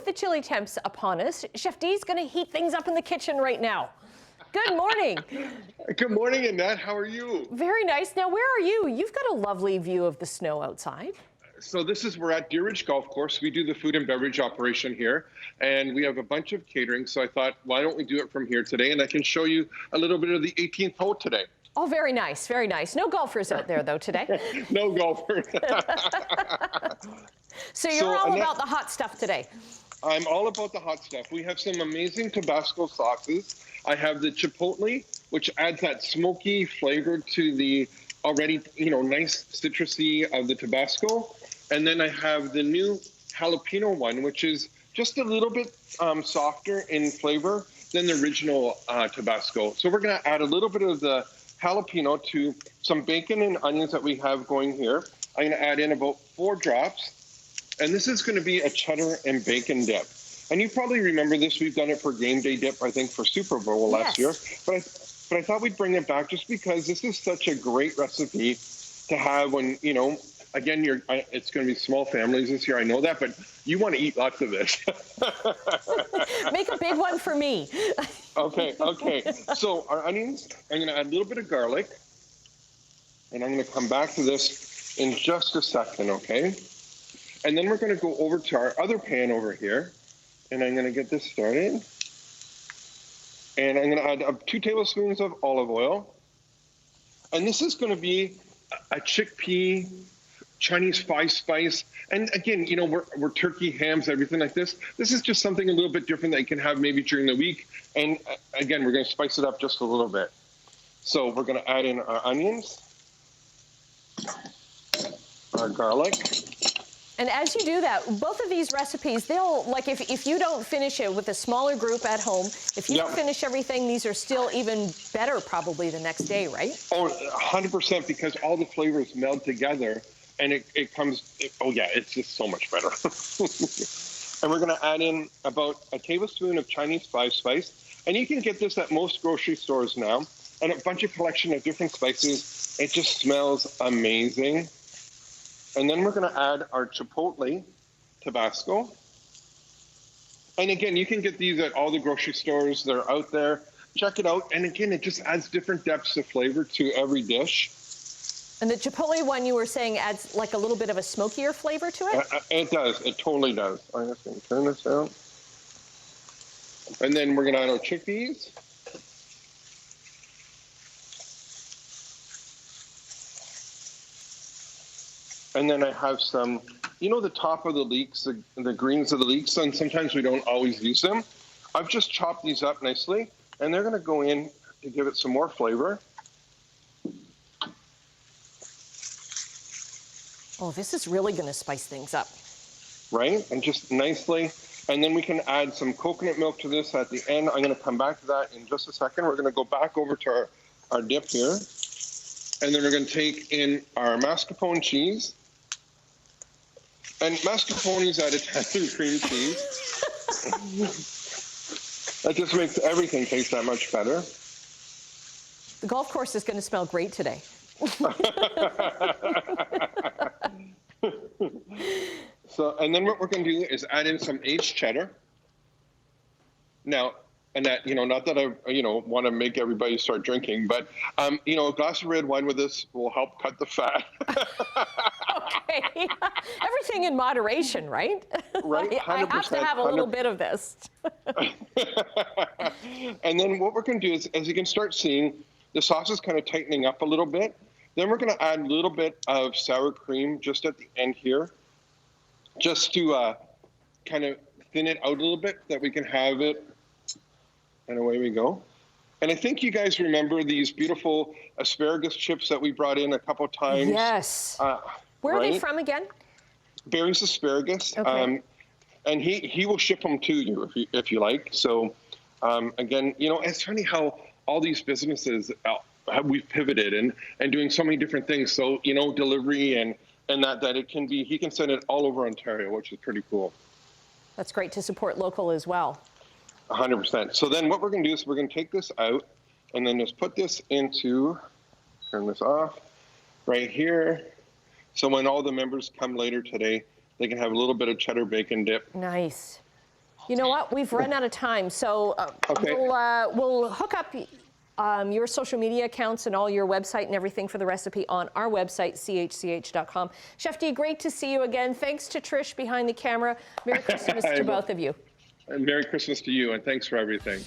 with the chilly temps upon us, Chef D's going to heat things up in the kitchen right now. Good morning. Good morning, Annette. How are you? Very nice. Now, where are you? You've got a lovely view of the snow outside. So we're at Deer Ridge Golf Course. We do the food and beverage operation here, and we have a bunch of catering. So I thought, why don't we do it from here today? And I can show you a little bit of the 18th hole today. Oh, very nice, very nice. No golfers out there, though, today. No golfers. So you're all about the hot stuff today. I'm all about the hot stuff. We have some amazing Tabasco sauces. I have the Chipotle, which adds that smoky flavor to the already, nice citrusy of the Tabasco. And then I have the new jalapeno one, which is just a little bit softer in flavor than the original Tabasco. So we're going to add a little bit of the jalapeno to some bacon and onions that we have going here. I'm going to add in about 4 drops. And this is going to be a cheddar and bacon dip. And you probably remember this. We've done it for game day dip, I think, for Super Bowl last year. But I thought we'd bring it back just because this is such a great recipe to have when, again, it's going to be small families this year. I know that, but you want to eat lots of this. Make a big one for me. Okay. So our onions, I'm going to add a little bit of garlic. And I'm going to come back to this in just a second, okay? And then we're going to go over to our other pan over here. And I'm going to get this started. And I'm going to add 2 tablespoons of olive oil. And this is going to be a chickpea Chinese 5-spice. And again, we're turkey, hams, everything like this. This is just something a little bit different that you can have maybe during the week. And again, we're going to spice it up just a little bit. So we're going to add in our onions, our garlic. And as you do that, both of these recipes, they'll, like if you don't finish it with a smaller group at home, if you don't finish everything, these are still even better probably the next day, right? Oh, 100%, because all the flavors meld together and it's just so much better. And we're going to add in about a tablespoon of Chinese 5-spice. And you can get this at most grocery stores now. And a bunch of collection of different spices. It just smells amazing. And then we're going to add our Chipotle Tabasco. And again, you can get these at all the grocery stores. They're out there. Check it out. And again, it just adds different depths of flavor to every dish. And the Chipotle one you were saying adds like a little bit of a smokier flavor to it? It does. It totally does. I'm just going to turn this out. And then we're going to add our chickpeas. And then I have some, the top of the leeks, the greens of the leeks, and sometimes we don't always use them. I've just chopped these up nicely, and they're going to go in to give it some more flavor. Oh, this is really going to spice things up. Right? And just nicely. And then we can add some coconut milk to this at the end. I'm going to come back to that in just a second. We're going to go back over to our dip here. And then we're going to take in our mascarpone cheese. And mascarpone is at Italian cream cheese. That just makes everything taste that much better. The golf course is going to smell great today. And then what we're going to do is add in some aged cheddar. Now, and that, not that I, want to make everybody start drinking, but, a glass of red wine with this will help cut the fat. Okay. Everything in moderation, right? Right. 100%, I have to have a little bit of this. And then what we're going to do is, as you can start seeing, the sauce is kind of tightening up a little bit. Then we're going to add a little bit of sour cream just at the end here, just to kind of thin it out a little bit, that we can have it. And away we go. And I think you guys remember these beautiful asparagus chips that we brought in a couple times. Yes. Where are they from again? Barry's Asparagus. Okay. And he will ship them to you if you like. So again, it's funny how all these businesses we've pivoted and doing so many different things. So delivery and that it can be, he can send it all over Ontario, which is pretty cool. That's great to support local as well. 100%. So then what we're going to do is we're going to take this out and then just put this into, turn this off right here. So when all the members come later today, they can have a little bit of cheddar bacon dip. Nice. You know what? We've run out of time, so Okay. we'll hook up your social media accounts and all your website and everything for the recipe on our website, chch.com. Chef D, great to see you again. Thanks to Trish behind the camera. Merry Christmas to both of you. And Merry Christmas to you, and thanks for everything.